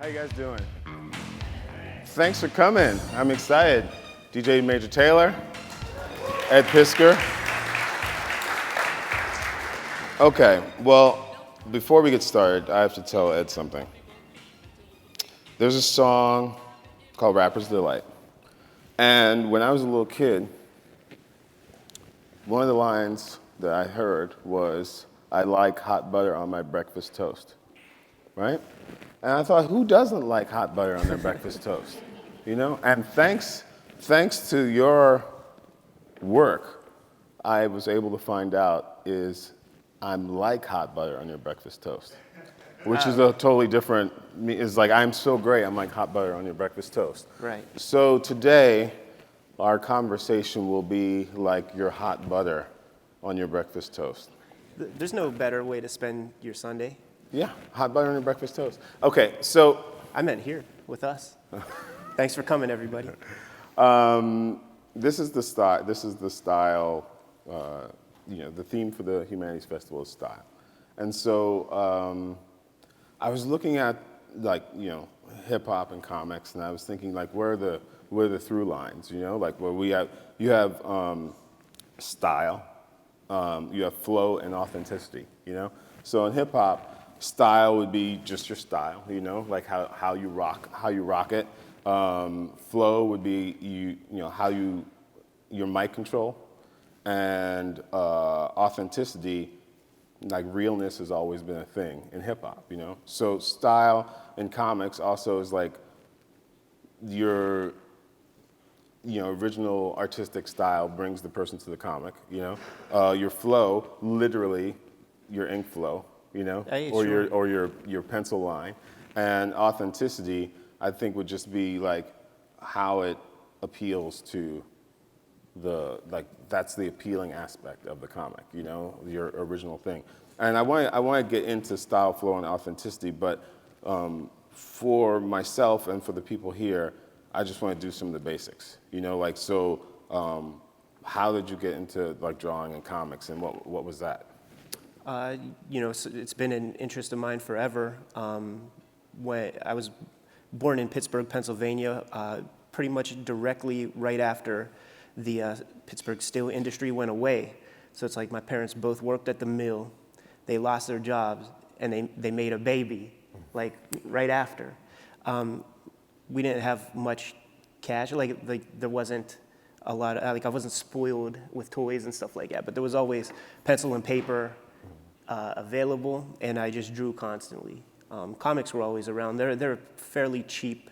How you guys doing? Thanks for coming. I'm excited. DJ Major Taylor, Ed Piskor. Okay, well, before we get started, I have to tell Ed something. There's a song called Rapper's Delight. And when I was a little kid, one of the lines that I heard was, I like hot butter on my breakfast toast, right? And I thought, who doesn't like hot butter on their breakfast toast? You know? And thanks to your work, I was able to find out is I'm like hot butter on your breakfast toast, which is a totally different, it's like I'm so great, I'm like hot butter on your breakfast toast. Right. So today, our conversation will be like your hot butter on your breakfast toast. There's no better way to spend your Sunday. Yeah, hot butter on your breakfast toast. Okay, so. I meant here with us. Thanks for coming, everybody. This is the style, the theme for the Humanities Festival is style. And so I was looking at hip hop and comics, and I was thinking where are the through lines, like where you have style, you have flow and authenticity, So in hip hop, style would be just your style, like how you rock it. Flow would be your mic control, and authenticity, like realness, has always been a thing in hip hop, So style in comics also is like your original artistic style brings the person to the comic, Your flow, literally, your ink flow, or your pencil line, and authenticity, I think, would just be like how it appeals to that's the appealing aspect of the comic, your original thing. And I want to get into style, flow, and authenticity, but for myself and for the people here, I just want to do some of the basics, how did you get into drawing and comics, and what was that? It's been an interest of mine forever. When I was born in Pittsburgh, Pennsylvania, pretty much directly right after the Pittsburgh steel industry went away. So it's like my parents both worked at the mill, they lost their jobs, and they made a baby, right after. We didn't have much cash, there wasn't a lot of, I wasn't spoiled with toys and stuff like that, but there was always pencil and paper available, and I just drew constantly. Comics were always around. They're fairly cheap.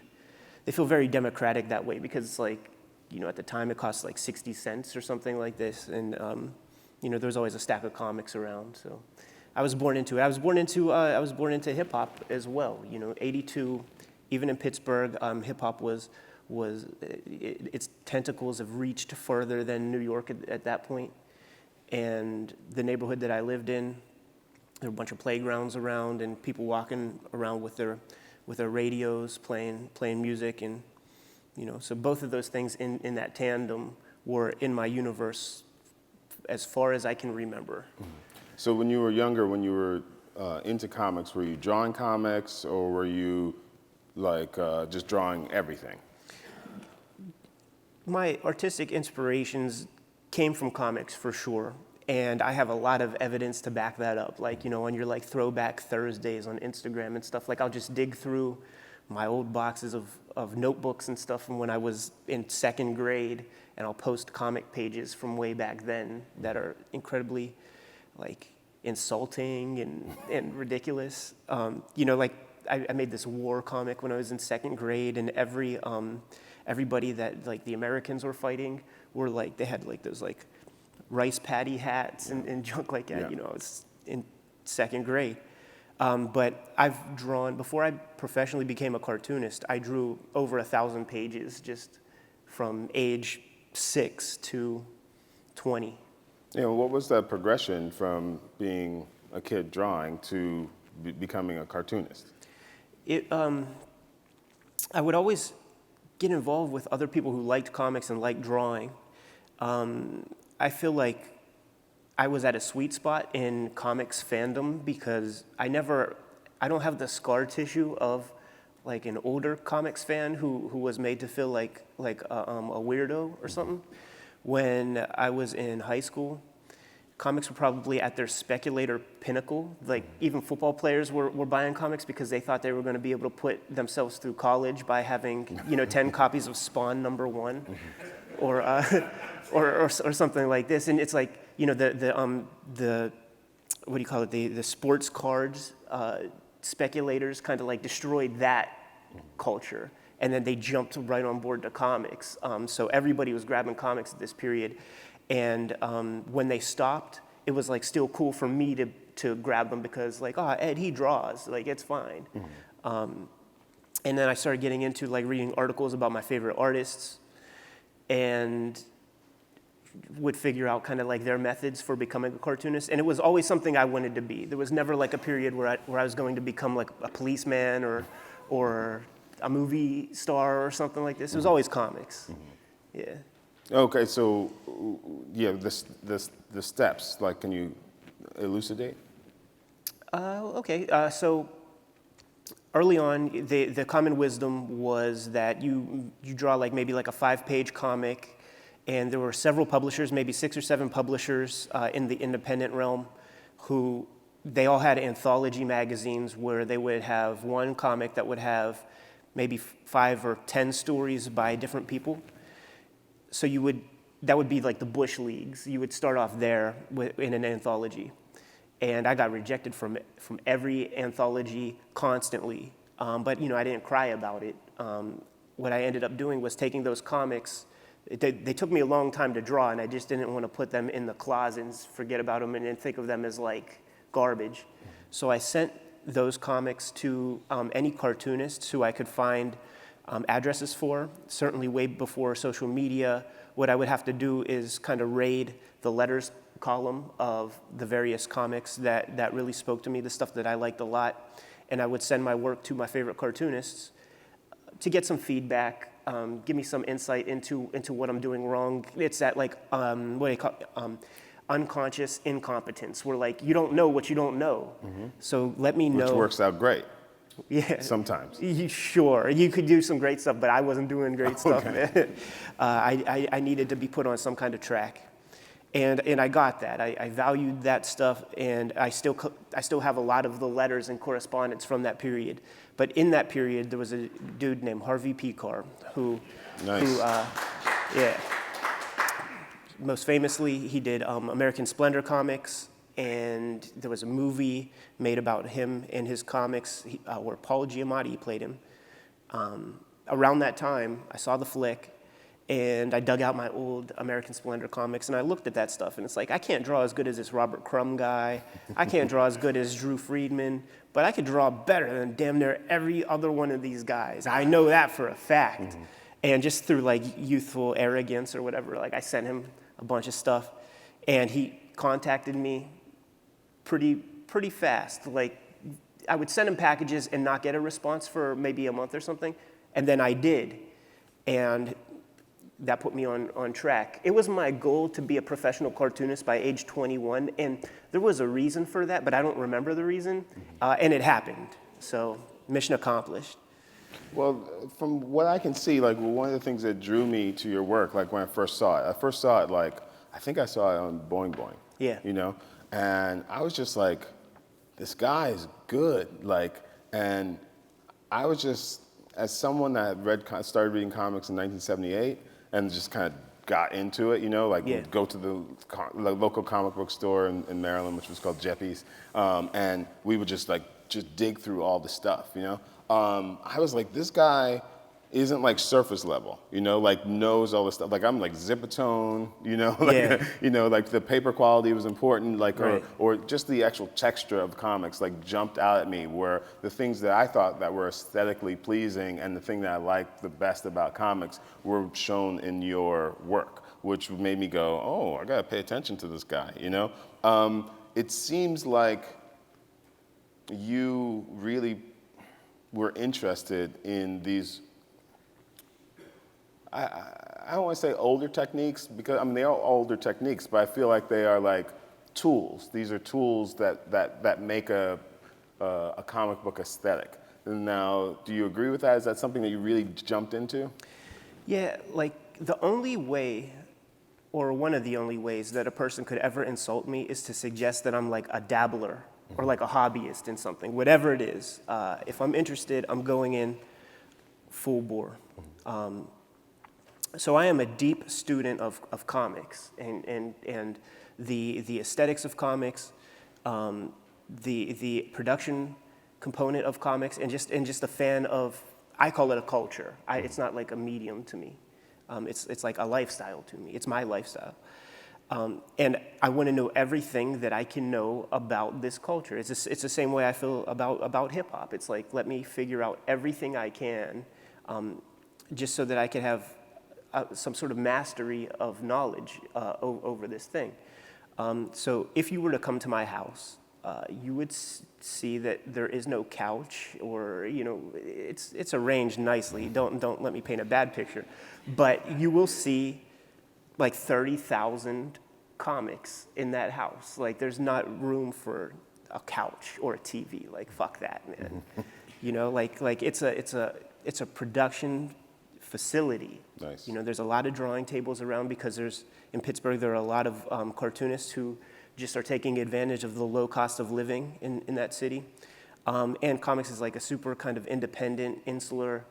They feel very democratic that way because it's at the time it cost 60 cents or something like this, and there was always a stack of comics around. So I was born into it. I was born into hip hop as well. 82, even in Pittsburgh, hip hop was its tentacles have reached further than New York at that point. And the neighborhood that I lived in, there were a bunch of playgrounds around and people walking around with their radios playing music, and so both of those things in that tandem were in my universe as far as I can remember. So when you were younger, when you were into comics, were you drawing comics, or were you just drawing everything? My artistic inspirations came from comics for sure. And I have a lot of evidence to back that up. On your throwback Thursdays on Instagram and stuff, I'll just dig through my old boxes of notebooks and stuff from when I was in second grade, and I'll post comic pages from way back then that are incredibly insulting and ridiculous. I made this war comic when I was in second grade, and everybody that the Americans were fighting were they had those rice patty hats and junk like that. Yeah. I was in second grade. But I've drawn, before I professionally became a cartoonist, I drew over 1,000 pages just from age 6 to 20. What was that progression from being a kid drawing to becoming a cartoonist? I would always get involved with other people who liked comics and liked drawing. I feel like I was at a sweet spot in comics fandom because I don't have the scar tissue of like an older comics fan who was made to feel like a weirdo or something. When I was in high school, comics were probably at their speculator pinnacle. Like even football players were buying comics because they thought they were going to be able to put themselves through college by having 10 copies of Spawn #1, or something like this. And it's like the what do you call it? The sports cards speculators kind of like destroyed that culture, and then they jumped right on board to comics. So everybody was grabbing comics at this period. And when they stopped, it was like still cool for me to grab them because like, oh, Ed, he draws, like it's fine. And then I started getting into like reading articles about my favorite artists, and would figure out kind of like their methods for becoming a cartoonist. And it was always something I wanted to be. There was never like a period where I was going to become like a policeman or a movie star or something like this. It was always comics. Yeah. Okay, so yeah, the steps, like, can you elucidate? Okay, so early on, the common wisdom was that you draw like maybe like a 5-page comic, and there were several publishers, maybe 6 or 7 publishers in the independent realm, who they all had anthology magazines where they would have one comic that would have maybe 5 or 10 stories by different people. So that would be like the Bush Leagues. You would start off there in an anthology. And I got rejected from every anthology constantly. But I didn't cry about it. What I ended up doing was taking those comics. They took me a long time to draw, and I just didn't want to put them in the closet and forget about them and think of them as like garbage. So I sent those comics to any cartoonists who I could find addresses for, certainly way before social media. What I would have to do is kind of raid the letters column of the various comics that really spoke to me, the stuff that I liked a lot, and I would send my work to my favorite cartoonists to get some feedback, give me some insight into what I'm doing wrong. It's that like, what do you call it? Unconscious incompetence, where like you don't know what you don't know. So let me know. Which works out great. Yeah. Sometimes. Sure, you could do some great stuff, but I wasn't doing great stuff. Okay. I needed to be put on some kind of track, and I got that. I valued that stuff, and I still have a lot of the letters and correspondence from that period. But in that period, there was a dude named Harvey Pekar who, most famously, he did American Splendor comics. And there was a movie made about him and his comics where Paul Giamatti played him. Around that time, I saw the flick, and I dug out my old American Splendor comics, and I looked at that stuff, and it's like, I can't draw as good as this Robert Crumb guy. I can't draw as good as Drew Friedman, but I could draw better than damn near every other one of these guys. I know that for a fact. And just through like youthful arrogance or whatever, like I sent him a bunch of stuff, and he contacted me pretty fast. Like I would send him packages and not get a response for maybe a month or something, and then I did, and that put me on track. It was my goal to be a professional cartoonist by age 21, and there was a reason for that, but I don't remember the reason, and it happened. So mission accomplished. Well, from what I can see, like one of the things that drew me to your work, like when I first saw it, like I think I saw it on Boing Boing. Yeah. And I was just like, this guy is good. Like, and I was just, as someone that had started reading comics in 1978 and just kind of got into it, would go to the local comic book store in Maryland, which was called Jeppy's, and we would just dig through all the stuff, I was like, this guy isn't like surface level, like knows all this stuff. Like I'm like Zipatone, like the paper quality was important, like right. or just the actual texture of comics like jumped out at me, where the things that I thought that were aesthetically pleasing and the thing that I liked the best about comics were shown in your work, which made me go, oh, I gotta pay attention to this guy, It seems like you really were interested in these, I don't want to say older techniques, because they are older techniques, but I feel like they are like tools. These are tools that make a comic book aesthetic. And now, do you agree with that? Is that something that you really jumped into? Yeah, like the only way, or one of the only ways that a person could ever insult me is to suggest that I'm like a dabbler or like a hobbyist in something, whatever it is. If I'm interested, I'm going in full bore. So I am a deep student of comics and the aesthetics of comics, the production component of comics, and just a fan of, I call it a culture. It's not like a medium to me. It's like a lifestyle to me. It's my lifestyle. And I want to know everything that I can know about this culture. It's the same way I feel about hip hop. It's like, let me figure out everything I can, just so that I can have some sort of mastery of knowledge over this thing. So if you were to come to my house, you would see that there is no couch, or it's arranged nicely. Don't let me paint a bad picture, but you will see like 30,000 comics in that house. Like there's not room for a couch or a TV. Like fuck that, man. Like it's a production facility. Nice. There's a lot of drawing tables around because in Pittsburgh there are a lot of cartoonists who just are taking advantage of the low cost of living in that city. And comics is like a super kind of independent, insular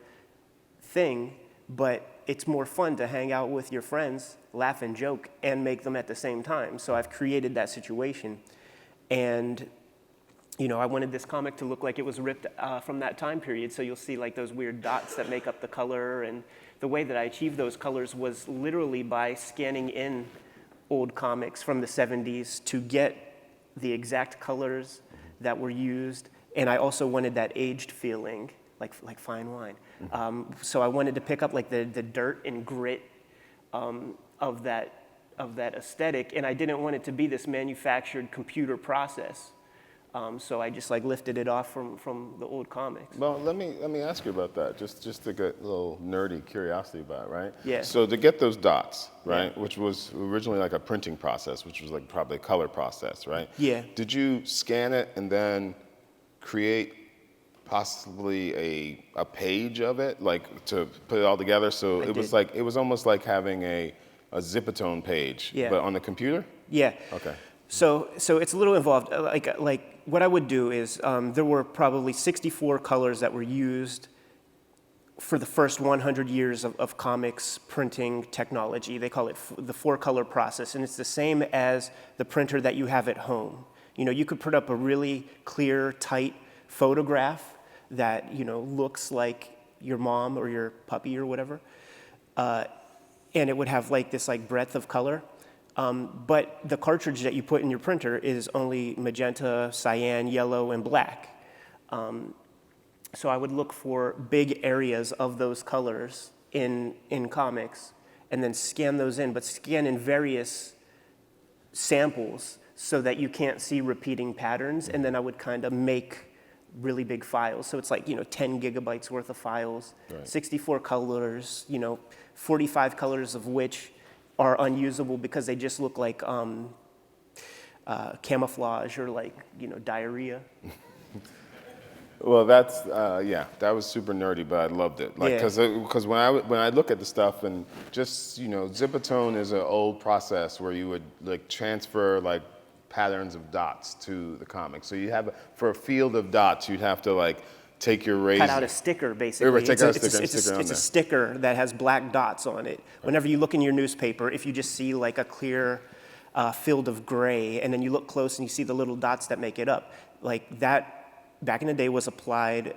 thing, but it's more fun to hang out with your friends, laugh and joke, and make them at the same time. So I've created that situation. And I wanted this comic to look like it was ripped from that time period. So you'll see like those weird dots that make up the color. And the way that I achieved those colors was literally by scanning in old comics from the 70s to get the exact colors that were used. And I also wanted that aged feeling, like fine wine. So I wanted to pick up like the dirt and grit of that aesthetic. And I didn't want it to be this manufactured computer process. So I just like lifted it off from the old comics. Well, let me ask you about that, just to get a little nerdy curiosity about it, right? Yeah. So to get those dots, right, Yeah. which was originally like a printing process, which was like probably a color process, right? Yeah. Did you scan it and then create possibly a page of it, like to put it all together? So it was almost like having a Zipatone page, Yeah. but on the computer? Yeah. Okay. So it's a little involved. Like what I would do is there were probably 64 colors that were used for the first 100 years of comics printing technology. They call it the 4-color process, and it's the same as the printer that you have at home. You could put up a really clear, tight photograph that looks like your mom or your puppy or whatever, and it would have like this like breadth of color. But the cartridge that you put in your printer is only magenta, cyan, yellow, and black. So I would look for big areas of those colors in comics and then scan those in, but scan in various samples so that you can't see repeating patterns. And then I would kind of make really big files. So it's like, 10 gigabytes worth of files, right. 64 colors, 45 colors of which are unusable because they just look like camouflage or like, diarrhea. Well, that was super nerdy, but I loved it. Like, because when I look at the stuff and just, Zipatone is an old process where you would like transfer like patterns of dots to the comic. So for a field of dots, you'd have to like take your razor. Cut out a sticker, basically. It's a sticker that has black dots on it. Whenever you look in your newspaper, if you just see like a clear field of gray, and then you look close and you see the little dots that make it up, like that back in the day was applied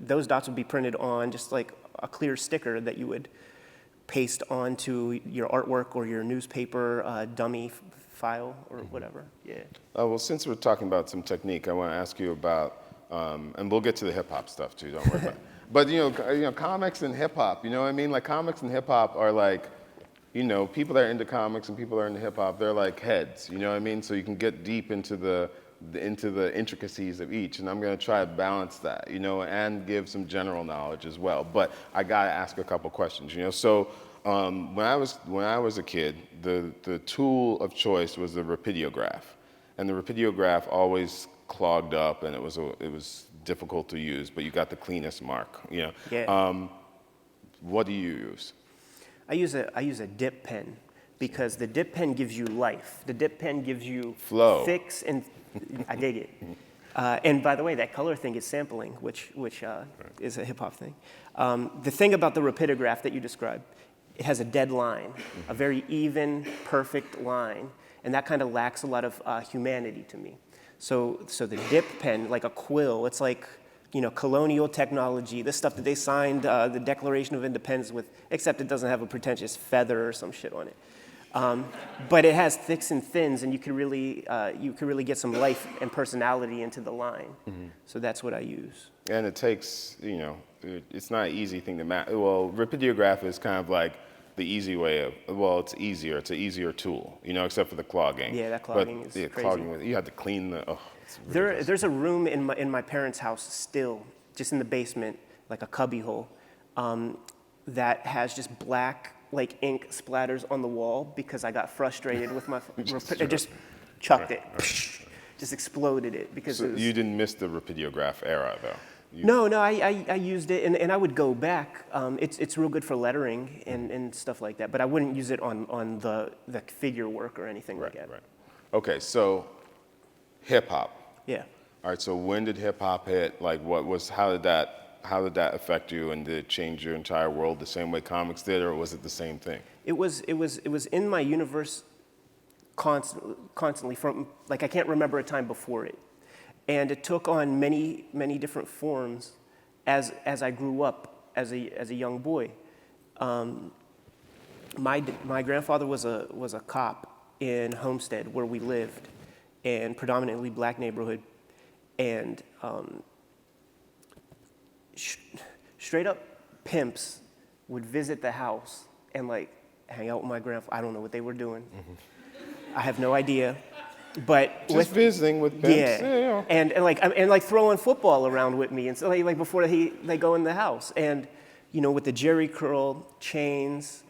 those dots would be printed on just like a clear sticker that you would paste onto your artwork or your newspaper dummy file or whatever. Yeah. Well, since we're talking about some technique, I want to ask you about, and we'll get to the hip hop stuff too. Don't worry about it. But comics and hip hop. You know what I mean? Like comics and hip hop are like, people that are into comics and people that are into hip hop. They're like heads. You know what I mean? So you can get deep into the intricacies of each, and I'm going to try to balance that, and give some general knowledge as well. But I got to ask a couple questions, So when I was a kid, the tool of choice was the rapidograph, and the rapidograph always clogged up, and it was difficult to use. But you got the cleanest mark. Yeah. What do you use? I use a dip pen because the dip pen gives you life. The dip pen gives you Flow. fix, and I dig it. And by the way, that color thing is sampling, which is a hip hop thing. The thing about the rapidograph that you described, it has a dead line, a very even, perfect line, and that kind of lacks a lot of humanity to me. So the dip pen, like a quill, it's like, colonial technology, this stuff that they signed the Declaration of Independence with, except it doesn't have a pretentious feather or some shit on it. But it has thicks and thins, and you can really get some life and personality into the line. So that's what I use. And it takes, it's not an easy thing to well, rapidograph is kind of like the easy way of, it's easier. It's an easier tool, except for the clogging. Yeah, that clogging is crazy. Clogging, you have to clean There's a room in my parents' house still, just in the basement, like a cubby hole, that has just black, like ink splatters on the wall because I got frustrated with my, I just chucked it, just exploded it because you didn't miss the rapidograph era though. No, I used it, and I would go back. It's real good for lettering and stuff like that, but I wouldn't use it on the figure work or anything like that. Right. Okay, so hip hop. Yeah. All right, so when did hip hop hit? Like, how did that affect you, and did it change your entire world the same way comics did, or was it the same thing? It was in my universe constantly from, like, I can't remember a time before it. And it took on many, many different forms as I grew up as a young boy. My grandfather was a cop in Homestead where we lived, in predominantly black neighborhood, and straight up pimps would visit the house and like hang out with my grandfather. I don't know what they were doing. I have no idea. But just visiting with pimps. Yeah. And like throwing football around with me, and so like before they go in the house, and with the Jerry curl chains,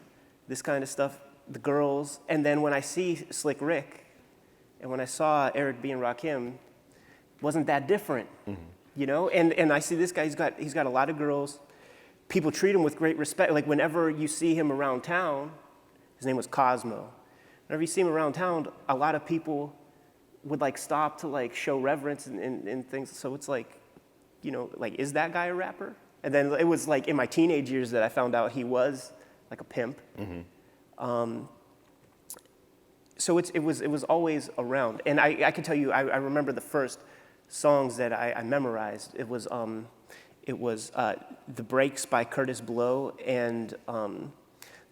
this kind of stuff, the girls, and then when I see Slick Rick, and when I saw Eric B. and Rakim, wasn't that different, And I see this guy, he's got a lot of girls. People treat him with great respect. Like whenever you see him around town, his name was Cosmo. Whenever you see him around town, a lot of people would like stop to like show reverence and things. So it's like, like, is that guy a rapper? And then it was like in my teenage years that I found out he was like a pimp. So it was always around. And I can tell you, I remember the first songs that I memorized. It was The Breaks by Curtis Blow and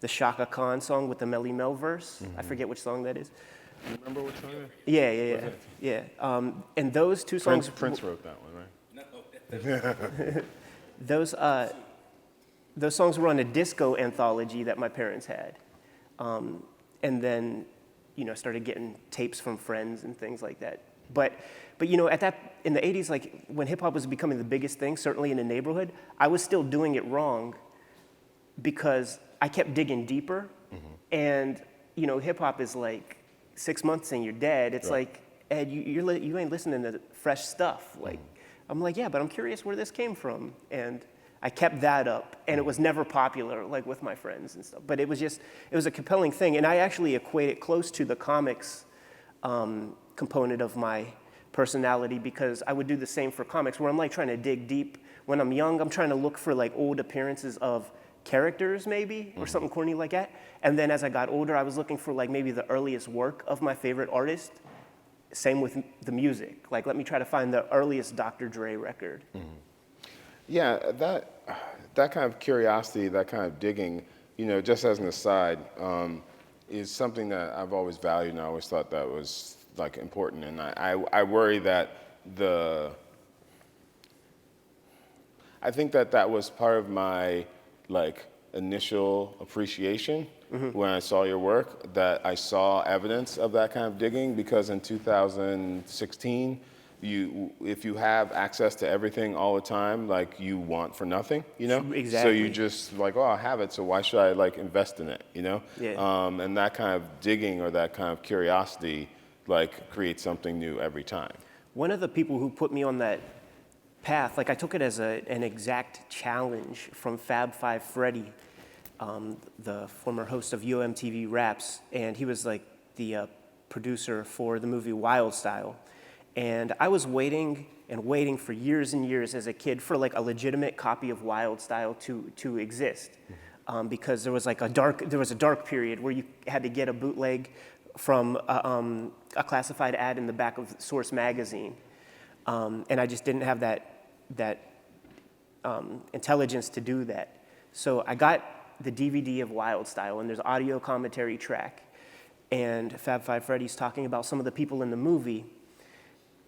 the Shaka Khan song with the Melly Mel verse. I forget which song that is. You remember which song it is? Yeah. And those two songs. Prince wrote that one, right? No. Those songs were on a disco anthology that my parents had, and then started getting tapes from friends and things like that. But at that in the 80s, like when hip hop was becoming the biggest thing, certainly in the neighborhood, I was still doing it wrong because I kept digging deeper, and hip hop is like 6 months and you're dead. It's like, Ed, you ain't listening to fresh stuff. Like, I'm like, yeah, but I'm curious where this came from. And I kept that up, and it was never popular, like with my friends and stuff. But it was a compelling thing. And I actually equate it close to the comics component of my personality, because I would do the same for comics, where I'm like trying to dig deep. When I'm young, I'm trying to look for like old appearances of characters maybe, or something corny like that. And then as I got older, I was looking for like maybe the earliest work of my favorite artist. Same with the music. Like, let me try to find the earliest Dr. Dre record. Yeah, that kind of curiosity, that kind of digging, just as an aside, is something that I've always valued, and I always thought that was like important. And I worry that I think that was part of my like initial appreciation when I saw your work, that I saw evidence of that kind of digging, because in 2016, if you have access to everything all the time, like you want for nothing, Exactly. So you just like, I have it, so why should I like invest in it, Yeah. And that kind of digging or that kind of curiosity like create something new every time. One of the people who put me on that path, like I took it as an exact challenge from Fab Five Freddy, the former host of UMTV Raps, and he was like the producer for the movie Wild Style. And I was waiting and waiting for years and years as a kid for like a legitimate copy of Wild Style to exist, because there was like a dark period where you had to get a bootleg from a classified ad in the back of Source magazine, and I just didn't have that intelligence to do that. So I got the DVD of Wild Style, and there's audio commentary track, and Fab Five Freddy's talking about some of the people in the movie,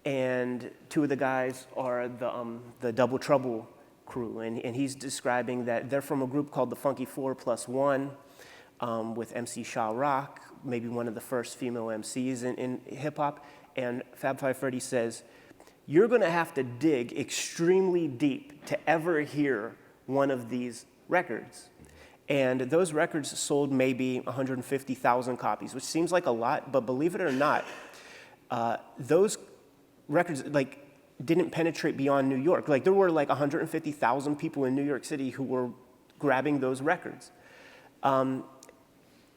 and two of the guys are the Double Trouble crew, and he's describing that they're from a group called the Funky 4+1, with MC Shaw Rock, maybe one of the first female MCs in hip hop, and Fab Five Freddy says, "You're gonna have to dig extremely deep to ever hear one of these records." And those records sold maybe 150,000 copies, which seems like a lot, but believe it or not, those records like didn't penetrate beyond New York. Like there were like 150,000 people in New York City who were grabbing those records.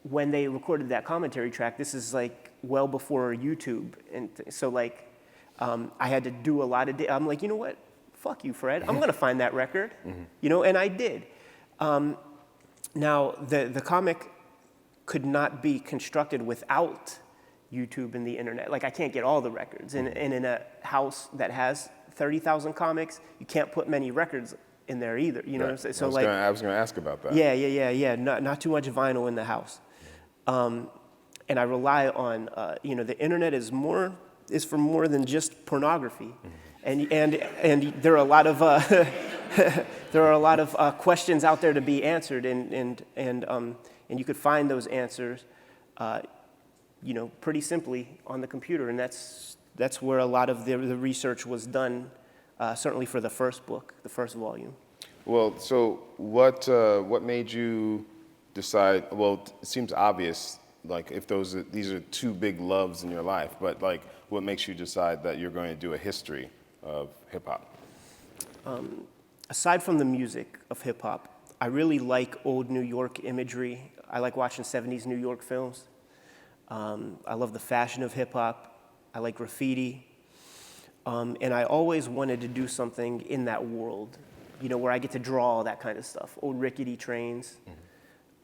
When they recorded that commentary track, this is like well before YouTube, and so like I had to do a lot of. I'm like, you know what? Fuck you, Fred. I'm gonna find that record, you know, and I did. Now the comic could not be constructed without YouTube and the internet. Like I can't get all the records, and in a house that has 30,000 comics, you can't put many records in there either. You know what I'm saying? So I was gonna ask about that. Yeah. Not too much vinyl in the house. And I rely on, you know, the internet is for more than just pornography, and there are a lot of questions out there to be answered, and you could find those answers, you know, pretty simply on the computer, and that's where a lot of the research was done, certainly for the first book, the first volume. Well, so what made you decide? Well, it seems obvious, like if these are two big loves in your life, but like what makes you decide that you're going to do a history of hip hop? Aside from the music of hip hop, I really like old New York imagery. I like watching 70s New York films. I love the fashion of hip hop. I like graffiti. And I always wanted to do something in that world, you know, where I get to draw that kind of stuff, old rickety trains.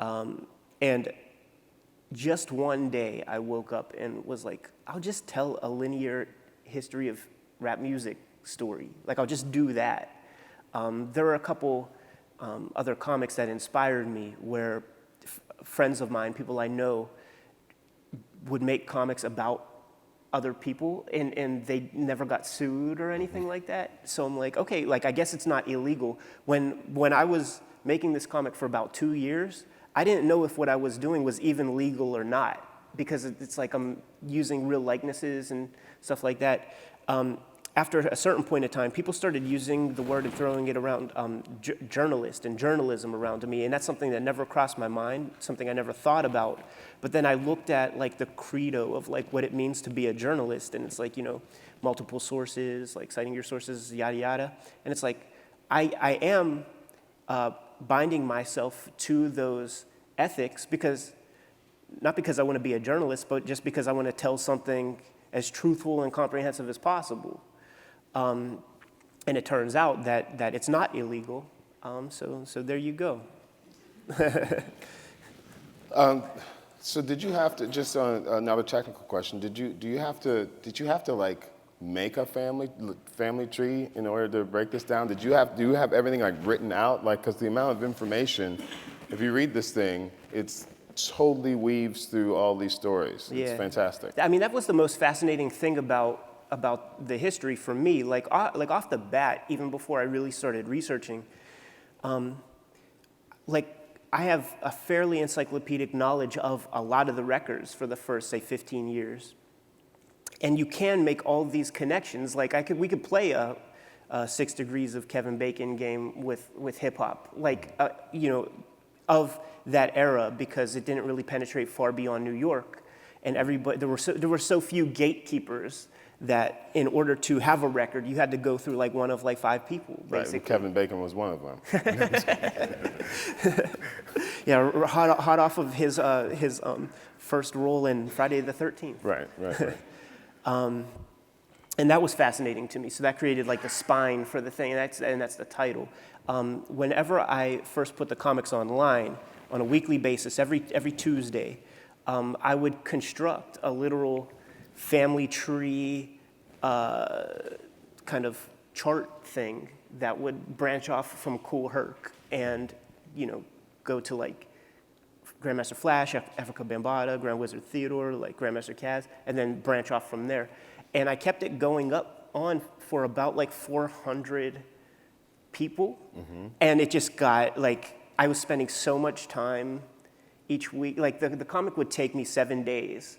And just one day I woke up and was like, I'll just tell a linear history of rap music story. Like I'll just do that. There are a couple other comics that inspired me where friends of mine, people I know, would make comics about other people, and they never got sued or anything like that. So I'm like, okay, like I guess it's not illegal. When I was making this comic for about 2 years, I didn't know if what I was doing was even legal or not, because it's like I'm using real likenesses and stuff like that. After a certain point of time, people started using the word and throwing it around, journalist and journalism around to me, and that's something that never crossed my mind, something I never thought about. But then I looked at like the credo of like what it means to be a journalist, and it's like, you know, multiple sources, like citing your sources, yada yada, and it's like I am binding myself to those ethics not because I want to be a journalist, but just because I want to tell something as truthful and comprehensive as possible. And it turns out that it's not illegal. So there you go. So did you have to, just another technical question, did you have to like make a family tree in order to break this down? Do you have everything like written out? Like, because the amount of information, if you read this thing, it's totally weaves through all these stories. Yeah. It's fantastic. I mean, that was the most fascinating thing about the history for me. Like off the bat, even before I really started researching, like I have a fairly encyclopedic knowledge of a lot of the records for the first, say, 15 years. And you can make all these connections. Like we could play a 6 Degrees of Kevin Bacon game with hip hop, like, you know, of that era, because it didn't really penetrate far beyond New York. and everybody there were so few gatekeepers that in order to have a record, you had to go through like one of like 5 people, basically. Right, Kevin Bacon was one of them. Yeah, hot off of his first role in Friday the 13th. Right. And that was fascinating to me. So that created like the spine for the thing, and that's the title. Whenever I first put the comics online on a weekly basis, every Tuesday, I would construct a literal family tree kind of chart thing that would branch off from Cool Herc and, go to like Grandmaster Flash, Africa Bambaataa, Grand Wizard Theodore, like Grandmaster Kaz, and then branch off from there. And I kept it going on for about like 400 people. And it just got like, I was spending so much time each week. Like the comic would take me 7 days,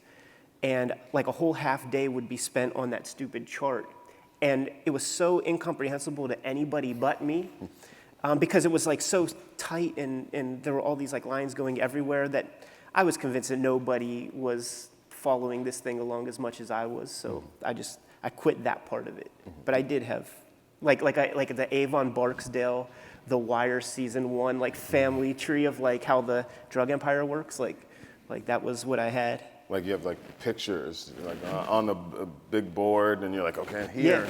and like a whole half day would be spent on that stupid chart. And it was so incomprehensible to anybody but me, because it was like so tight and there were all these like lines going everywhere that I was convinced that nobody was following this thing along as much as I was. So I quit that part of it. But I did have like the Avon Barksdale, The Wire season 1, like family tree of like how the drug empire works. Like that was what I had. Like you have like pictures like on the big board, and you're like, okay, here.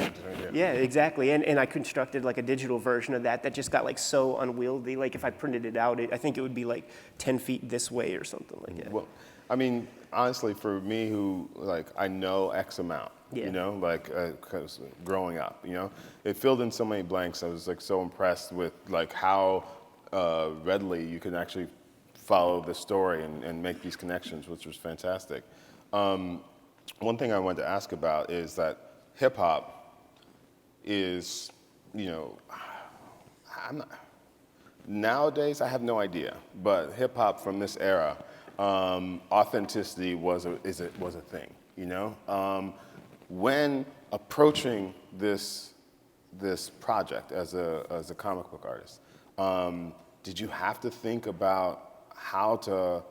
Yeah, exactly. And I constructed like a digital version of that just got like so unwieldy. Like if I printed it out, I think it would be like 10 feet this way or something like that. Well, I mean, honestly, for me who like I know X amount, like 'cause growing up, it filled in so many blanks. I was like so impressed with like how readily you can actually follow the story and make these connections, which was fantastic. One thing I wanted to ask about is that hip hop is, nowadays I have no idea, but hip hop from this era, authenticity was a thing, When approaching this project as a comic book artist, did you have to think about how to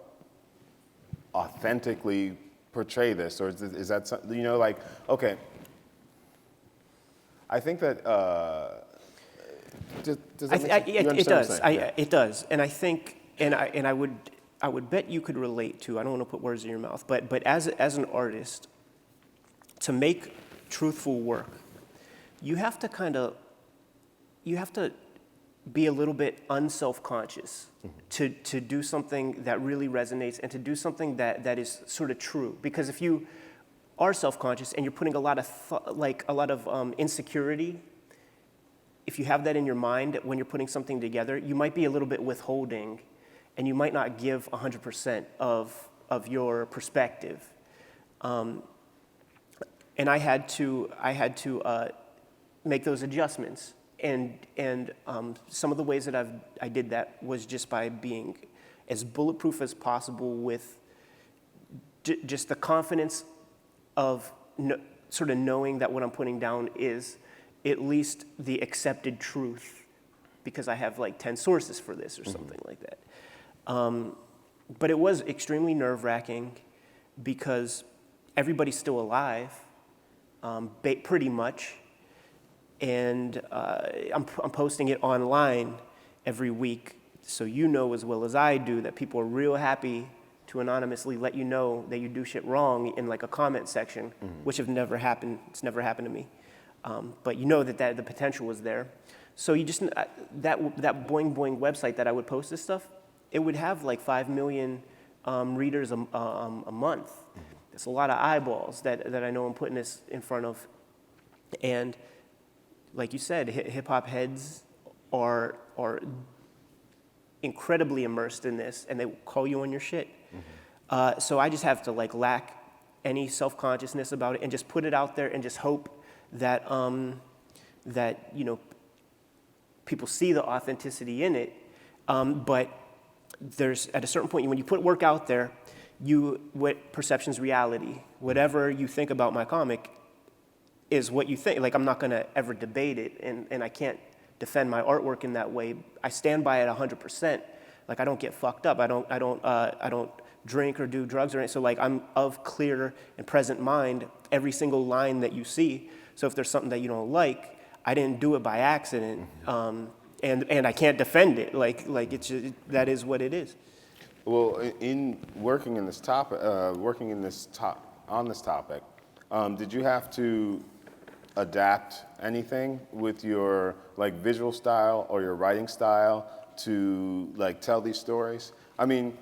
authentically portray this, or is that something, okay, I think that, does that make sense? It does. It does. And I think, and I would bet you could relate to, I don't want to put words in your mouth, but as an artist, to make truthful work, you have to be a little bit unself-conscious to do something that really resonates and to do something that is sort of true. Because if you are self-conscious and you're putting a lot of insecurity, if you have that in your mind when you're putting something together, you might be a little bit withholding, and you might not give 100% of your perspective. And I had to make those adjustments. And some of the ways that I did that was just by being as bulletproof as possible with just the confidence of sort of knowing that what I'm putting down is at least the accepted truth, because I have like 10 sources for this or something like that. But it was extremely nerve-wracking because everybody's still alive, pretty much. And I'm posting it online every week, so you know as well as I do that people are real happy to anonymously let you know that you do shit wrong in like a comment section, which have never happened. It's never happened to me, but you know that the potential was there. So you just that Boing Boing website that I would post this stuff, it would have like 5 million readers a month. That's a lot of eyeballs that I know I'm putting this in front of, and like you said, hip-hop heads are incredibly immersed in this, and they call you on your shit. So I just have to like lack any self-consciousness about it and just put it out there and just hope that people see the authenticity in it. But there's at a certain point when you put work out there, what perception's reality. Whatever you think about my comic is what you think. Like, I'm not gonna ever debate it, and I can't defend my artwork in that way. I stand by it 100%. Like, I don't get fucked up. I don't drink or do drugs or anything. So like I'm of clear and present mind every single line that you see. So if there's something that you don't like, I didn't do it by accident, and I can't defend it. Like it's just, that is what it is. Well, in working in this topic, on this topic, did you have to adapt anything with your like visual style or your writing style to like tell these stories? I mean,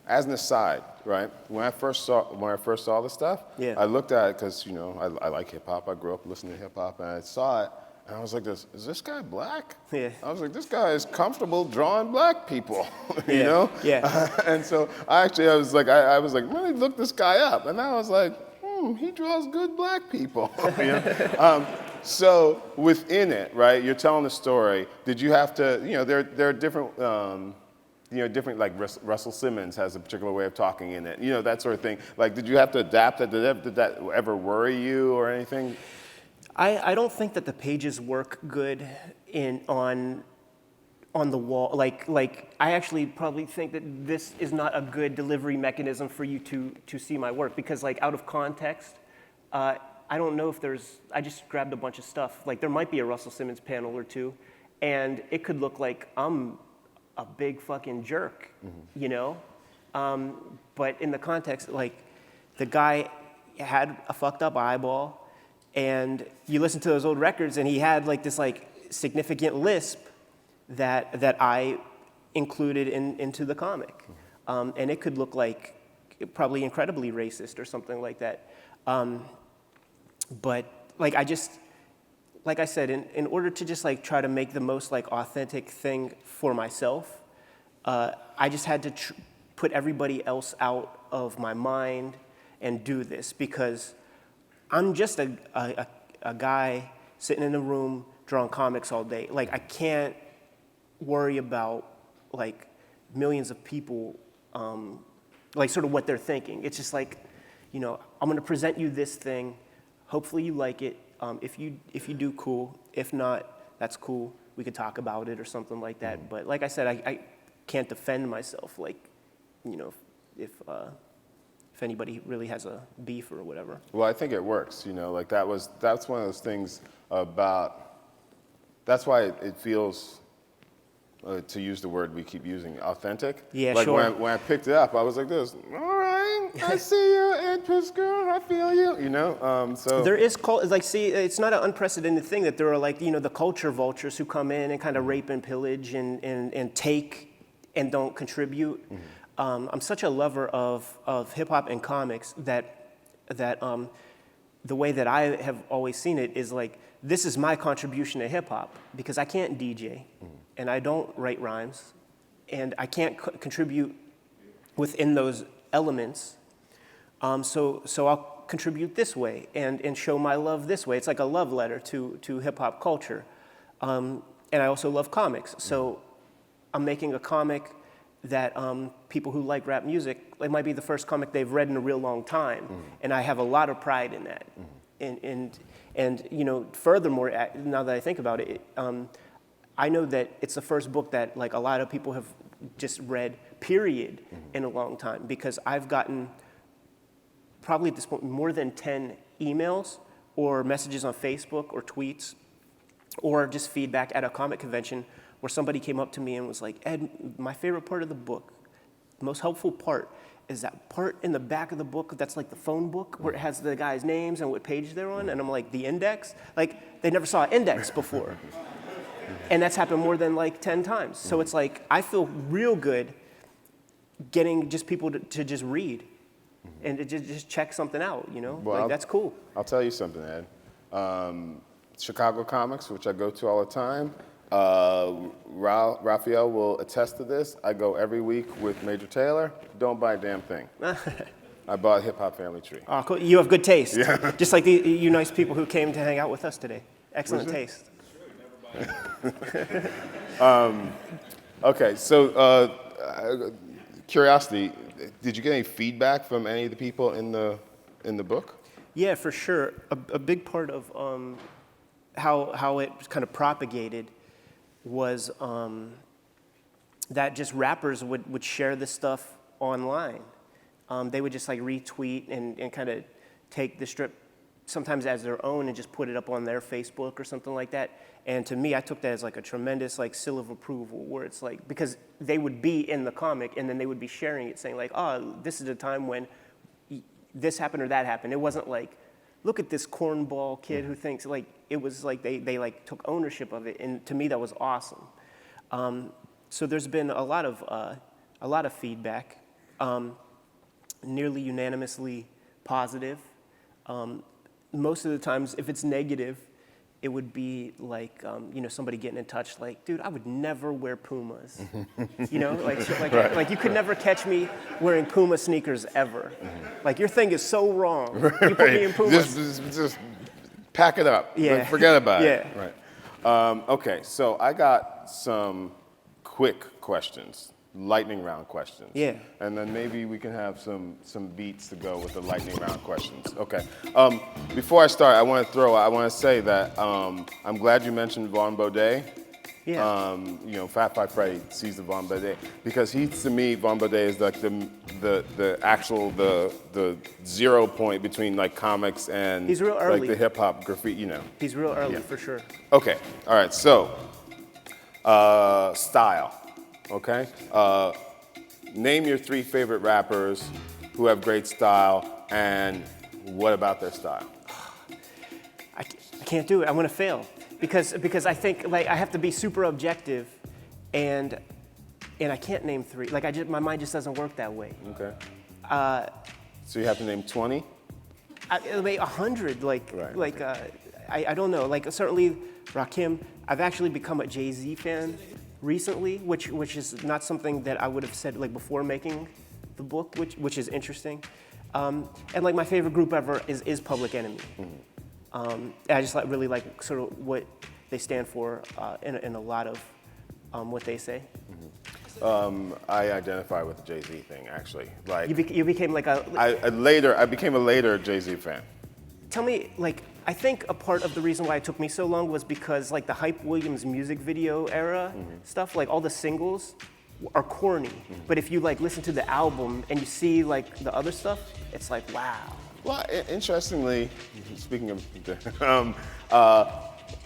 as an aside, right? When I first saw this stuff, Yeah. I looked at it because I like hip hop. I grew up listening to hip hop, and I saw it, and I was like, "Is this guy black?" Yeah. I was like, "This guy is comfortable drawing black people," you Yeah. know? Yeah. And so I was like, let me look this guy up, and I was like, he draws good black people. You know? So within it, right? You're telling the story. Did you have to? There are different. Different, like Russell Simmons has a particular way of talking in it, that sort of thing. Like, did you have to adapt that? Did that ever worry you or anything? I don't think that the pages work good on the wall. Like I actually probably think that this is not a good delivery mechanism for you to see my work, because like out of context, I don't know if I just grabbed a bunch of stuff. Like there might be a Russell Simmons panel or two, and it could look like I'm a big fucking jerk, But in the context, like the guy had a fucked up eyeball, and you listen to those old records, and he had like this like significant lisp that I included into the comic, and it could look like probably incredibly racist or something like that, but like like I said, in order to just like try to make the most like authentic thing for myself, I just had to put everybody else out of my mind and do this, because I'm just a guy sitting in a room drawing comics all day. Like I can't worry about like millions of people, like sort of what they're thinking. It's just like, I'm gonna present you this thing. Hopefully you like it. If you do, cool. If not, that's cool. We could talk about it or something like that. But like I said, I can't defend myself. Like, if anybody really has a beef or whatever. Well, I think it works. Like that's one of those things about. That's why it feels. To use the word we keep using, authentic. Yeah, like sure. When I picked it up, I was like this. All right, I see you, Ed Piskor. I feel you. So there is it's not an unprecedented thing that there are like the culture vultures who come in and kind of rape and pillage and take and don't contribute. I'm such a lover of hip hop and comics that the way that I have always seen it is like, this is my contribution to hip hop, because I can't DJ and I don't write rhymes and I can't contribute within those elements. So I'll contribute this way and show my love this way. It's like a love letter to hip hop culture. And I also love comics. So I'm making a comic that people who like rap music, it might be the first comic they've read in a real long time. And I have a lot of pride in that. And furthermore, now that I think about it, I know that it's the first book that like a lot of people have just read, period, in a long time, because I've gotten probably at this point more than 10 emails or messages on Facebook or tweets or just feedback at a comic convention where somebody came up to me and was like, Ed, my favorite part of the book, the most helpful part, is that part in the back of the book that's like the phone book where it has the guy's names and what page they're on. And I'm like, the index? Like, they never saw an index before. And that's happened more than like 10 times. So it's like, I feel real good getting just people to just read and to just check something out, Well, like that's cool. I'll tell you something, Ed. Chicago Comics, which I go to all the time, Raphael will attest to this. I go every week with Major Taylor. Don't buy a damn thing. I bought Hip Hop Family Tree. Oh, cool. You have good taste. Yeah. Just like you nice people who came to hang out with us today. Excellent taste. Okay, so curiosity, did you get any feedback from any of the people in the book? Yeah, for sure. A big part of how it kind of propagated was that just rappers would share this stuff online. they would just like retweet and kind of take the strip sometimes as their own and just put it up on their Facebook or something like that. And to me, I took that as like a tremendous like seal of approval, where it's like, because they would be in the comic and then they would be sharing it, saying like, oh, this is a time when this happened or that happened. It wasn't like, look at this cornball kid who thinks, like, it was like they like took ownership of it, and to me that was awesome. So there's been a lot of feedback, nearly unanimously positive. Most of the times, if it's negative, it would be like, somebody getting in touch, like, dude, I would never wear Pumas. Like shit like that. Like, you could never catch me wearing Puma sneakers ever. Like, your thing is so wrong. You put me in Pumas. Just pack it up. Yeah. Forget about it. Yeah. Right. Okay, so I got some quick questions. Lightning round questions. Yeah. And then maybe we can have some beats to go with the lightning round questions. Okay. Before I start, I want to say that I'm glad you mentioned Vaughn Baudet. Yeah. Fat Five Freddy sees the Vaughn Baudet, because to me, Vaughn Baudet is like the actual 0 point between like comics and he's real early. like the hip hop graffiti. He's real early for sure. Okay. All right. So, style. Okay? Name your 3 favorite rappers who have great style, and what about their style? I can't do it. I'm gonna fail because I think like I have to be super objective, and I can't name 3. Like my mind just doesn't work that way. Okay. So you have to name 20? It'll be 100. Right. I don't know. Like certainly Rakim. I've actually become a Jay-Z fan recently, which is not something that I would have said like before making the book, which is interesting. And like my favorite group ever is Public Enemy. And I just really like sort of what they stand for in a lot of what they say. I identify with the Jay-Z thing, actually. Like You became like a. I became a later Jay-Z fan. Tell me, like, I think a part of the reason why it took me so long was because, like, the Hype Williams music video era stuff, like, all the singles are corny. But if you, like, listen to the album and you see, like, the other stuff, it's like, wow. Well, interestingly, speaking of,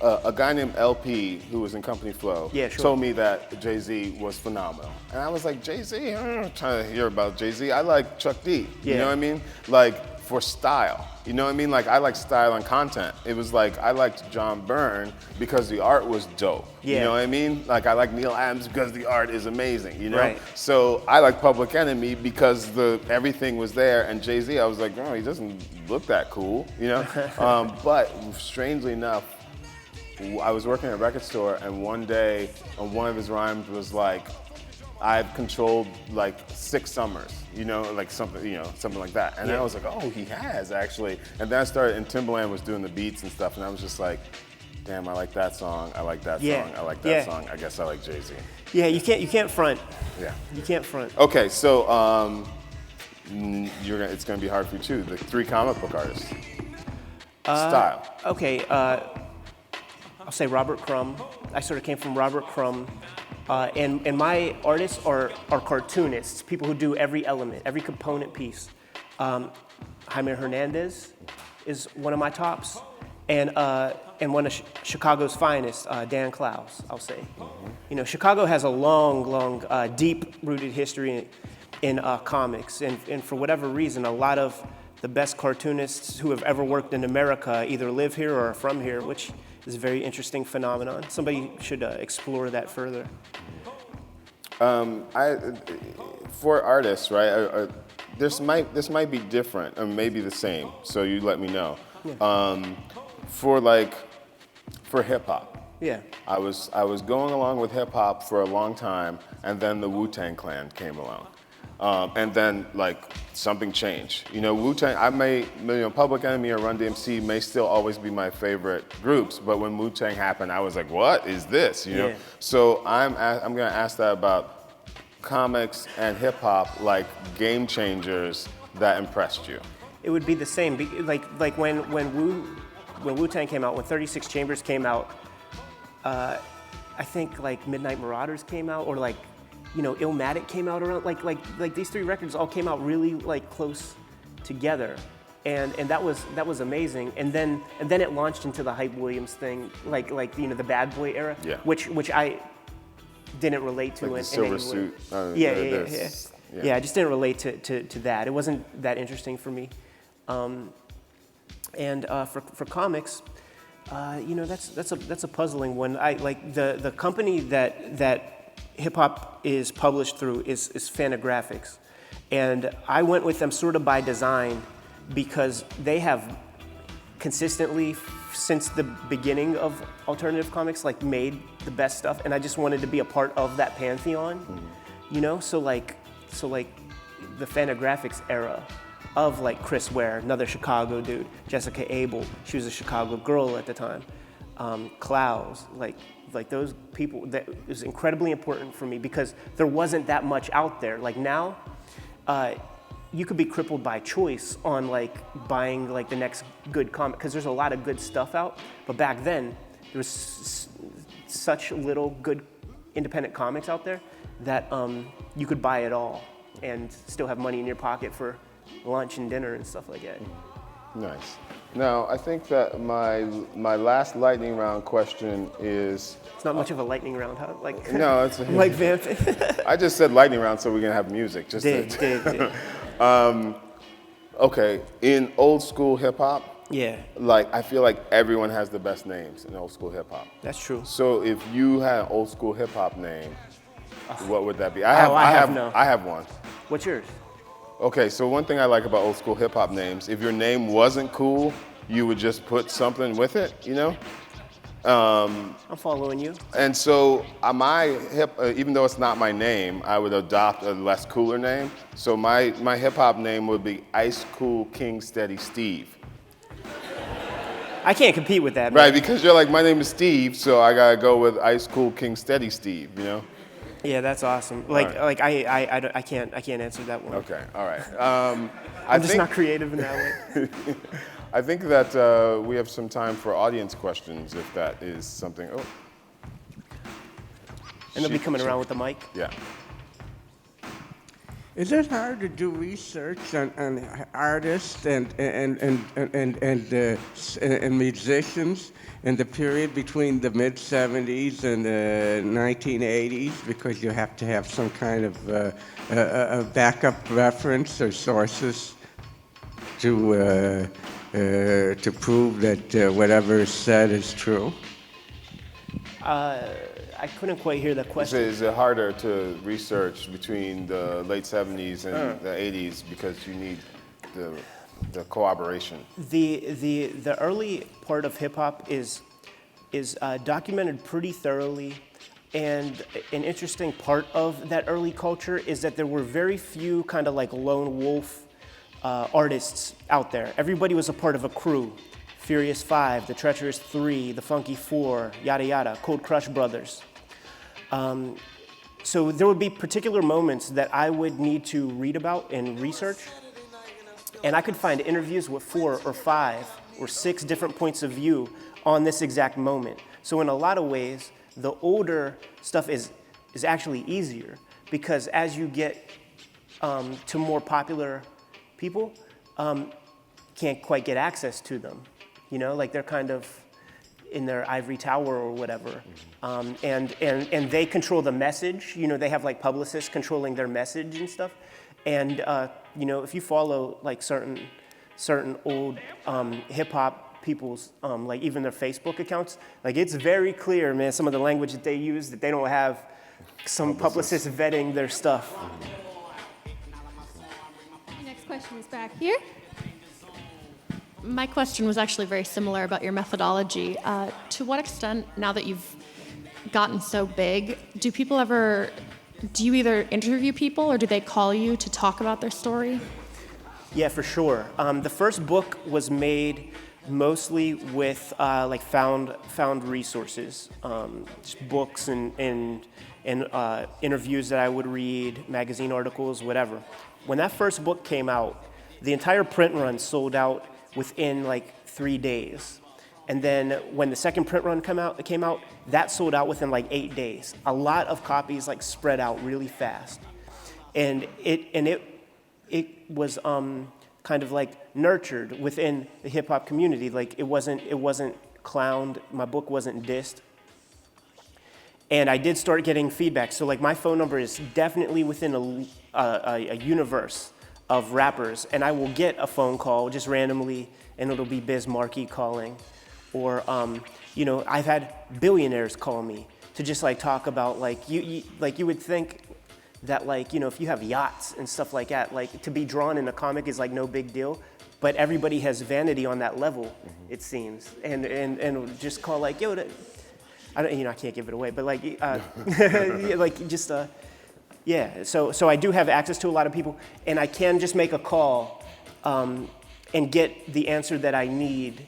a guy named LP, who was in Company Flow, told me that Jay-Z was phenomenal. And I was like, Jay-Z? I'm not trying to hear about Jay-Z. I like Chuck D. You know what I mean? Like, for style. You know what I mean? Like, I like style and content. It was like, I liked John Byrne because the art was dope. You know what I mean? Like, I like Neil Adams because the art is amazing, you know? Right. So I like Public Enemy because everything was there, and Jay-Z, I was like, oh, he doesn't look that cool, you know? But strangely enough, I was working at a record store, and one day, one of his rhymes was like, I've controlled like 6 summers, like something like that. And I was like, oh, he has actually. And then I started, and Timbaland was doing the beats and stuff, and I was just like, damn, I like that song, I like that song, I like that song. I guess I like Jay-Z. Yeah, you can't front. Yeah. You can't front. Okay, so it's gonna be hard for you too. The 3 comic book artists. Style. Okay, I'll say Robert Crumb. I sort of came from Robert Crumb. And my artists are cartoonists, people who do every element, every component piece. Jaime Hernandez is one of my tops, and one of Chicago's finest, Dan Klaus, I'll say. Chicago has a long, deep-rooted history in comics, and for whatever reason, a lot of the best cartoonists who have ever worked in America either live here or are from here, which is a very interesting phenomenon. Somebody should explore that further. For artists, right? This might be different, or maybe the same. So you let me know. Yeah. For hip hop. Yeah. I was going along with hip hop for a long time, and then the Wu-Tang Clan came along. And then, like, something changed. Wu-Tang, Public Enemy or Run DMC may still always be my favorite groups, but when Wu-Tang happened, I was like, what is this, Yeah. So I'm gonna ask that about comics and hip hop, like game changers that impressed you. It would be the same, like when Wu-Tang came out, when 36 Chambers came out, I think like Midnight Marauders came out, or like Illmatic came out around, like these three records all came out really like close together. And that was amazing. And then it launched into the Hype Williams thing, like the Bad Boy era, Yeah. which I didn't relate to Like in the silver any way. suit. Yeah, I just didn't relate to that. It wasn't that interesting for me. And for comics, that's a puzzling one. I like the company that hip hop is published through is Fantagraphics, and I went with them sort of by design because they have consistently since the beginning of alternative comics like made the best stuff, and I just wanted to be a part of that pantheon, So like the Fantagraphics era of like Chris Ware, another Chicago dude, Jessica Abel, she was a Chicago girl at the time, Klaus, like those people, that was incredibly important for me because there wasn't that much out there. Like now, you could be crippled by choice on like buying like the next good comic because there's a lot of good stuff out. But back then, there was such little good independent comics out there that you could buy it all and still have money in your pocket for lunch and dinner and stuff like that. Nice. Now, I think that my last lightning round question is... It's not much of a lightning round, huh? Like, no, it's... like vamping. I just said lightning round so we're going to have music. Did. Okay, in old school hip hop, Yeah, like I feel like everyone has the best names in old school hip hop. that's true. So if you had an old school hip hop name, what would that be? I have one. What's yours? Okay, so one thing I like about old school hip hop names, if your name wasn't cool, you would just put something with it, I'm following you. And so even though it's not my name, I would adopt a less cooler name. So my hip hop name would be Ice Cool King Steady Steve. I can't compete with that, man. Right, because you're like, my name is Steve, so I gotta go with Ice Cool King Steady Steve, Yeah, that's awesome. I can't answer that one. Okay, all right. I'm just not creative in that way. I think that we have some time for audience questions, if that is something. Oh. And they'll be coming around with the mic. Yeah. Is it hard to do research on artists and musicians in the period between the mid-'70s and the 1980s because you have to have some kind of a backup reference or sources to prove that whatever is said is true? I couldn't quite hear the question. Is it harder to research between the late 70s and the 80s because you need the corroboration? The early part of hip hop is documented pretty thoroughly, and an interesting part of that early culture is that there were very few kind of like lone wolf artists out there. Everybody was a part of a crew. Furious 5, the Treacherous 3, the Funky 4, yada yada, Cold Crush Brothers. So there would be particular moments that I would need to read about and research, and I could find interviews with 4 or 5 or 6 different points of view on this exact moment. So in a lot of ways, the older stuff is actually easier because as you get to more popular people, can't quite get access to them. Like they're kind of in their ivory tower or whatever. And they control the message. They have like publicists controlling their message and stuff. And, if you follow like certain old hip hop people's, like even their Facebook accounts, like it's very clear, man, some of the language that they use that they don't have some publicists vetting their stuff. Next question is back here. My question was actually very similar about your methodology. To what extent, now that you've gotten so big, do you either interview people or do they call you to talk about their story? Yeah, for sure. The first book was made mostly with like found resources, just books and interviews that I would read, magazine articles, whatever. When that first book came out, the entire print run sold out within like 3 days. And then when the second print run came out, that sold out within like 8 days. A lot of copies like spread out really fast. And it was kind of like nurtured within the hip hop community. Like it wasn't clowned. My book wasn't dissed. And I did start getting feedback. So like my phone number is definitely within a universe of rappers, and I will get a phone call just randomly, and it'll be Biz Markie calling, or I've had billionaires call me to just like talk about like you would think that like if you have yachts and stuff like that, like to be drawn in a comic is like no big deal, but everybody has vanity on that level, it seems, and just call like yo. I can't give it away, but like, like just, yeah. So I do have access to a lot of people, and I can just make a call and get the answer that I need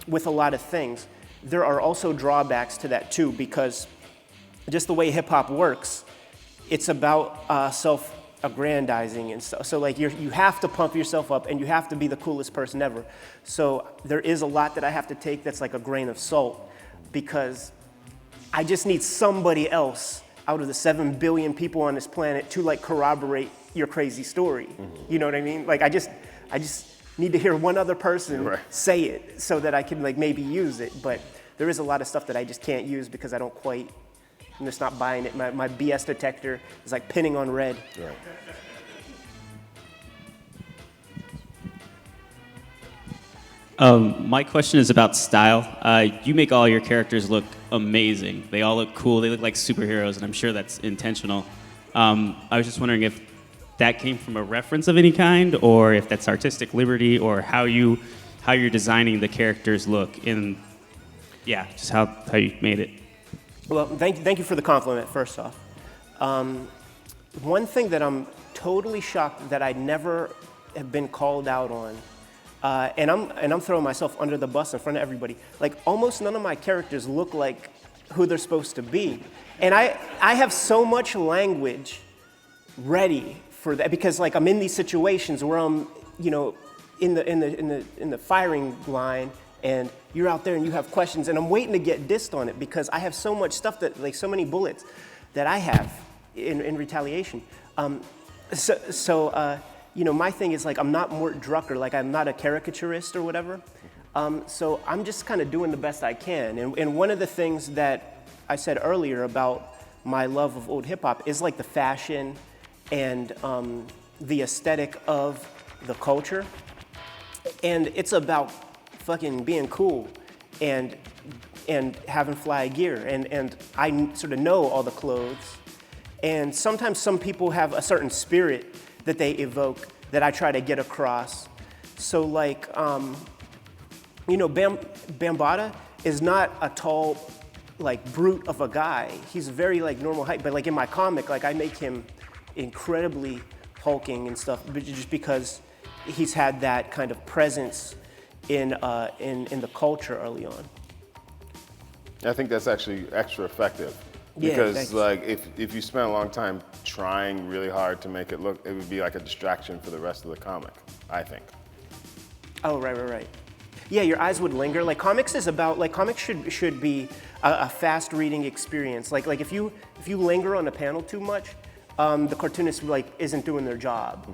with a lot of things. There are also drawbacks to that too, because just the way hip hop works, it's about self-aggrandizing and stuff. So like you have to pump yourself up, and you have to be the coolest person ever. So there is a lot that I have to take that's like a grain of salt, because I just need somebody else out of the 7 billion people on this planet to like corroborate your crazy story. Mm-hmm. You know what I mean? Like I just need to hear one other person say it so that I can like maybe use it. But there is a lot of stuff that I just can't use because I'm just not buying it. My BS detector is like pinning on red. Right. My question is about style. You make all your characters look amazing. They all look cool. They look like superheroes, and I'm sure that's intentional. I was just wondering if that came from a reference of any kind, or if that's artistic liberty, or how you're designing the characters look in, just how you made it. Well, thank you for the compliment, first off. One thing that I'm totally shocked that I never have been called out on, and I'm throwing myself under the bus in front of everybody. Like almost none of my characters look like who they're supposed to be, and I have so much language ready for that, because like I'm in these situations where I'm in the firing line, and you're out there and you have questions, and I'm waiting to get dissed on it because I have so much stuff that like so many bullets that I have in retaliation. My thing is like I'm not Mort Drucker, like I'm not a caricaturist or whatever. So I'm just kind of doing the best I can. And one of the things that I said earlier about my love of old hip hop is like the fashion and the aesthetic of the culture. And it's about fucking being cool and having fly gear. And I sort of know all the clothes. And sometimes some people have a certain spirit that they evoke that I try to get across. So like, Bambaataa is not a tall, like brute of a guy. He's very like normal height, but like in my comic, like I make him incredibly hulking and stuff, but just because he's had that kind of presence in the culture early on. I think that's actually extra effective. Because like if you spend a long time trying really hard to make it look, it would be like a distraction for the rest of the comic, I think. Oh, right. Yeah, your eyes would linger. Like comics is about, like comics should be a fast reading experience. Like if you linger on a panel too much, the cartoonist like isn't doing their job.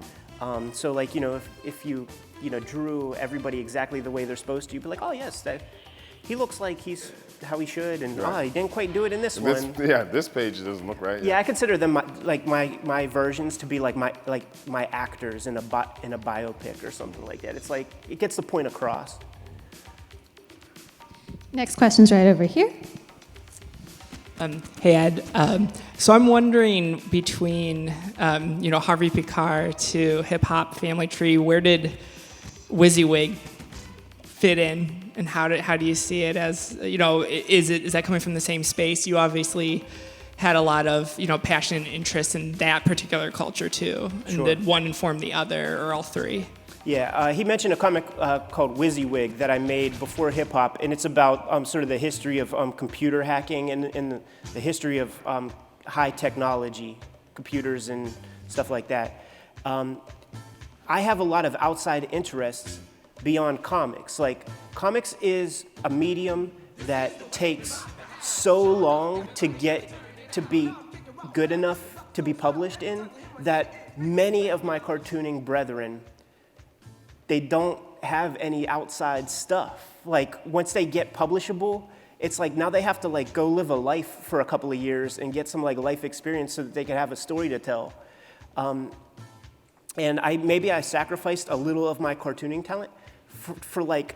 So like if you drew everybody exactly the way they're supposed to, you'd be like, oh yes, that he looks like he's how he should, and he didn't quite do it in this one. This page doesn't look right. Yeah, I consider them my versions to be like my actors in a biopic or something like that. It's like it gets the point across. Next question's right over here. Hey Ed, so I'm wondering between Harvey Pekar to Hip Hop Family Tree, where did WYSIWYG fit in? And how do you see it as, is that coming from the same space? You obviously had a lot of, passion and interest in that particular culture too. And Sure. Did one inform the other or all three? Yeah, he mentioned a comic called WYSIWYG that I made before hip hop, and it's about sort of the history of computer hacking and the history of high technology, computers and stuff like that. I have a lot of outside interests beyond comics. Like, comics is a medium that takes so long to get to be good enough to be published in that many of my cartooning brethren, they don't have any outside stuff. Like, once they get publishable, it's like now they have to like go live a life for a couple of years and get some like life experience so that they can have a story to tell. And maybe I sacrificed a little of my cartooning talent for like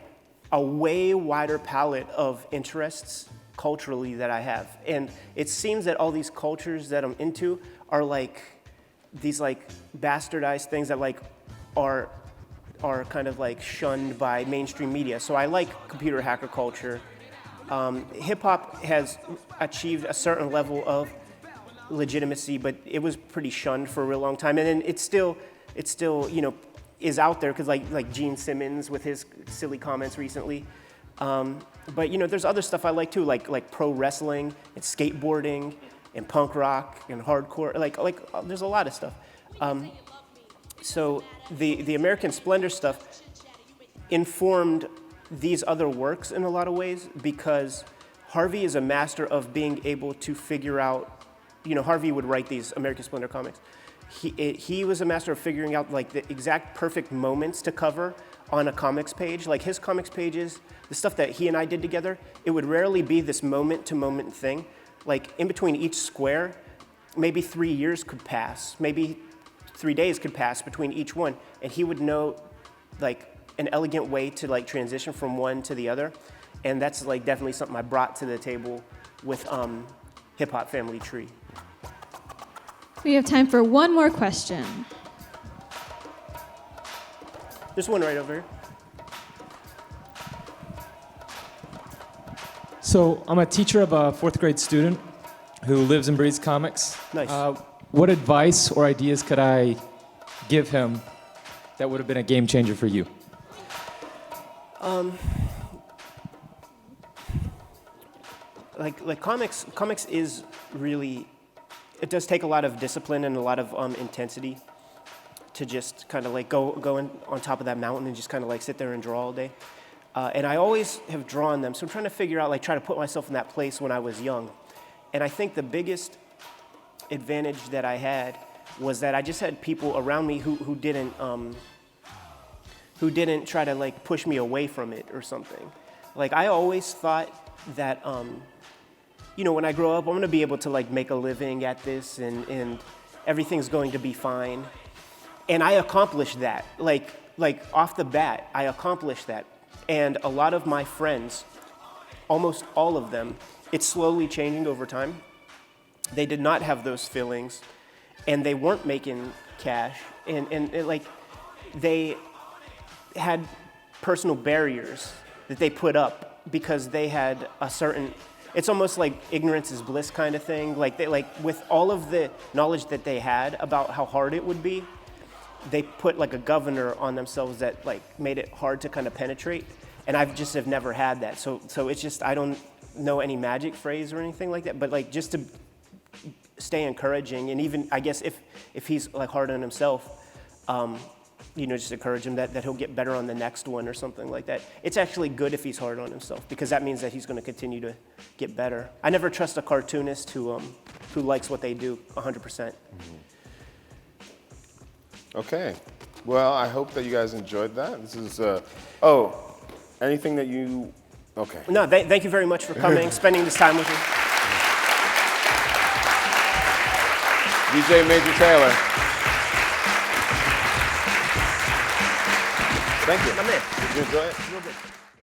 a way wider palette of interests culturally that I have. And it seems that all these cultures that I'm into are like these like bastardized things that like are kind of like shunned by mainstream media. So I like computer hacker culture. Hip hop has achieved a certain level of legitimacy, but it was pretty shunned for a real long time. And then it's still, you know, is out there because like Gene Simmons with his silly comments recently. But you know, there's other stuff I like too, like pro wrestling and skateboarding and punk rock and hardcore. Like there's a lot of stuff. So the American Splendor stuff informed these other works in a lot of ways because Harvey is a master of being able to figure out, you know, Harvey would write these American Splendor comics. He was a master of figuring out like the exact perfect moments to cover on a comics page. Like his comics pages, the stuff that he and I did together, it would rarely be this moment to moment thing. Like in between each square, maybe 3 years could pass, maybe 3 days could pass between each one, and he would know like an elegant way to like transition from one to the other. And that's like definitely something I brought to the table with Hip Hop Family Tree. We have time for one more question. There's one right over here. So I'm a teacher of a 4th grade student who lives and breathes comics. Nice. What advice or ideas could I give him that would have been a game changer for you? Like comics is really, it does take a lot of discipline and a lot of intensity to just kind of like go in on top of that mountain and just kind of like sit there and draw all day. And I always have drawn them, so I'm trying to figure out, like try to put myself in that place when I was young. And I think the biggest advantage that I had was that I just had people around me who didn't try to like push me away from it or something. Like I always thought that, you know, when I grow up, I'm gonna be able to like make a living at this and everything's going to be fine. And I accomplished that. Like off the bat, I accomplished that. And a lot of my friends, almost all of them, it's slowly changing over time. They did not have those feelings and they weren't making cash and like they had personal barriers that they put up because they had a certain, it's almost like ignorance is bliss kind of thing. Like they with all of the knowledge that they had about how hard it would be, they put like a governor on themselves that like made it hard to kind of penetrate. And I've just have never had that. So it's just, I don't know any magic phrase or anything like that, but like just to stay encouraging. And even, I guess if he's like hard on himself, you know, just encourage him that he'll get better on the next one or something like that. It's actually good if he's hard on himself because that means that he's going to continue to get better. I never trust a cartoonist who likes what they do 100%. Mm-hmm. Okay. Well, I hope that you guys enjoyed that. This is, anything that you, okay. No, thank you very much for coming, spending this time with me. DJ Major Taylor. Thank you. I'm in. Did you enjoy it? Real good.